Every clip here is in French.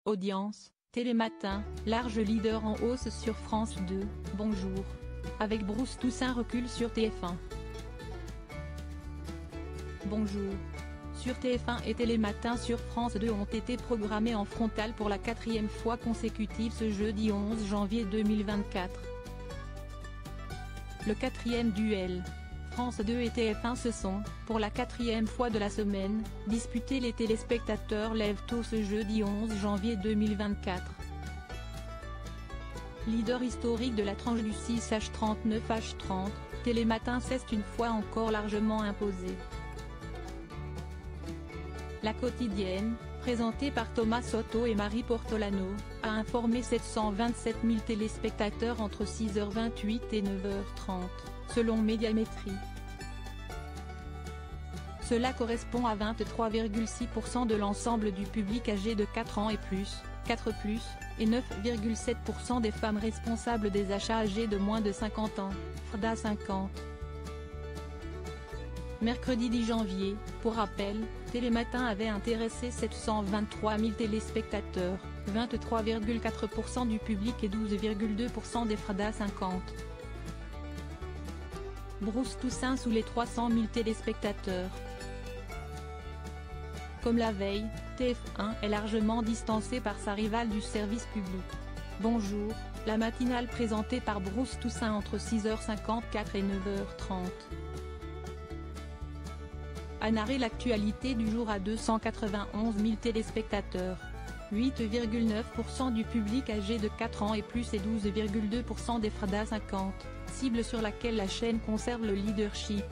Audience, Télématin, large leader en hausse sur France 2, bonjour. Avec Bruce Toussaint recule sur TF1. Bonjour. Sur TF1 et Télématin sur France 2 ont été programmés en frontal pour la 4e fois consécutive ce jeudi 11 janvier 2024. Le 4e duel. France 2 et TF1 se sont, pour la 4e fois de la semaine, disputés. Les téléspectateurs lèvent tôt ce jeudi 11 janvier 2024. Leader historique de la tranche du 6H39H30, Télématin s'est une fois encore largement imposé. La quotidienne, présentée par Thomas Soto et Marie Portolano, a informé 727 000 téléspectateurs entre 6h28 et 9h30, selon Médiamétrie. Cela correspond à 23,6% de l'ensemble du public âgé de 4 ans et plus, 4+, et 9,7% des femmes responsables des achats âgées de moins de 50 ans, FRDA 50. Mercredi 10 janvier, pour rappel, Télématin avait intéressé 723 000 téléspectateurs, 23,4% du public et 12,2% des FRDA 50. Bruce Toussaint sous les 300 000 téléspectateurs. Comme la veille, TF1 est largement distancé par sa rivale du service public. Bonjour, la matinale présentée par Bruce Toussaint entre 6h54 et 9h30. A narré l'actualité du jour à 291 000 téléspectateurs. 8,9% du public âgé de 4 ans et plus et 12,2% des FRDA 50, cible sur laquelle la chaîne conserve le leadership.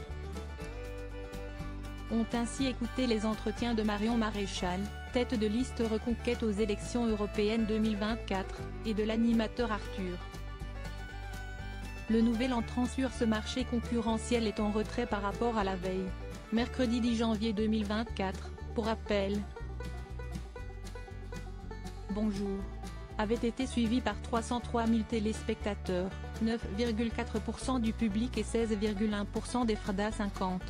Ont ainsi écouté les entretiens de Marion Maréchal, tête de liste Reconquête aux élections européennes 2024, et de l'animateur Arthur. Le nouvel entrant sur ce marché concurrentiel est en retrait par rapport à la veille. Mercredi 10 janvier 2024, pour rappel. Bonjour. Avait été suivi par 303 000 téléspectateurs, 9,4% du public et 16,1% des FRDA 50.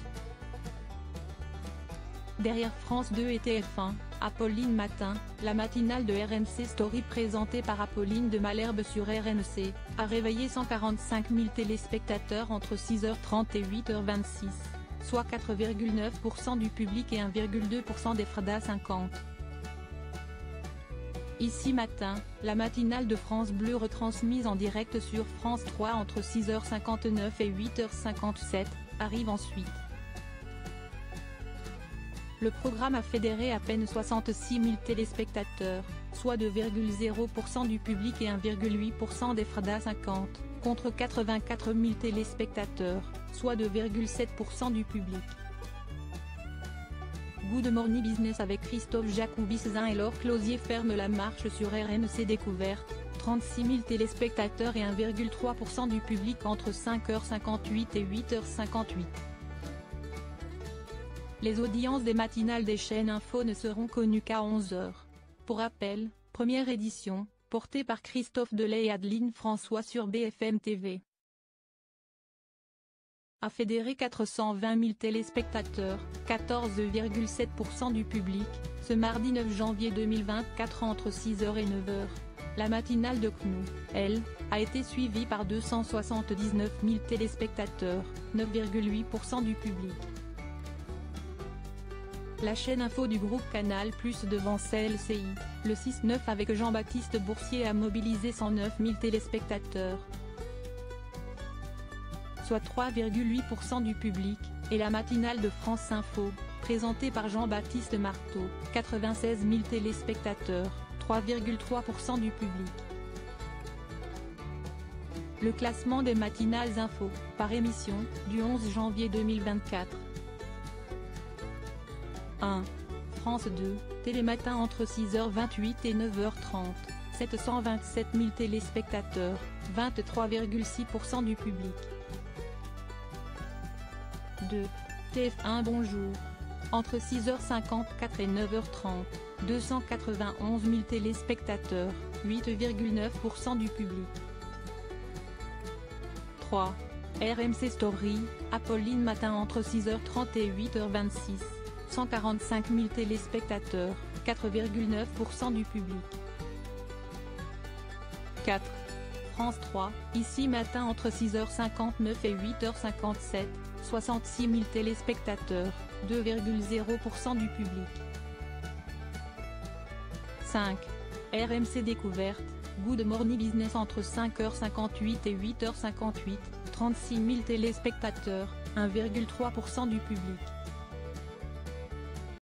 Derrière France 2 et TF1, Apolline Matin, la matinale de RMC Story présentée par Apolline de Malherbe sur RMC, a réveillé 145 000 téléspectateurs entre 6h30 et 8h26, soit 4,9% du public et 1,2% des FRDA 50. Ici Matin, la matinale de France Bleu retransmise en direct sur France 3 entre 6h59 et 8h57, arrive ensuite. Le programme a fédéré à peine 66 000 téléspectateurs, soit 2,0% du public et 1,8% des FRDA 50, contre 84 000 téléspectateurs, soit 2,7% du public. Good Morning Business avec Christophe Jacoubi-Cezin et Laure Closier ferme la marche sur RMC Découverte, 36 000 téléspectateurs et 1,3% du public entre 5h58 et 8h58. Les audiences des matinales des chaînes info ne seront connues qu'à 11h. Pour rappel, première édition, portée par Christophe Delay et Adeline François sur BFM TV. A fédéré 420 000 téléspectateurs, 14,7% du public, ce mardi 9 janvier 2024 entre 6h et 9h. La matinale de CNU, elle, a été suivie par 279 000 téléspectateurs, 9,8% du public. La chaîne info du groupe Canal+ devant CLCI, le 6-9 avec Jean-Baptiste Boursier a mobilisé 109 000 téléspectateurs, soit 3,8% du public, et la matinale de France Info, présentée par Jean-Baptiste Marteau, 96 000 téléspectateurs, 3,3% du public. Le classement des matinales info, par émission, du 11 janvier 2024. 1. France 2, Télématin entre 6h28 et 9h30, 727 000 téléspectateurs, 23,6% du public. 2. TF1 Bonjour. Entre 6h54 et 9h30, 291 000 téléspectateurs, 8,9% du public. 3. RMC Story, Apolline Matin entre 6h30 et 8h26, 145 000 téléspectateurs, 4,9% du public. 4. France 3, ici matin entre 6h59 et 8h57, 66 000 téléspectateurs, 2,0% du public. 5. RMC Découverte, Good Morning Business entre 5h58 et 8h58, 36 000 téléspectateurs, 1,3% du public.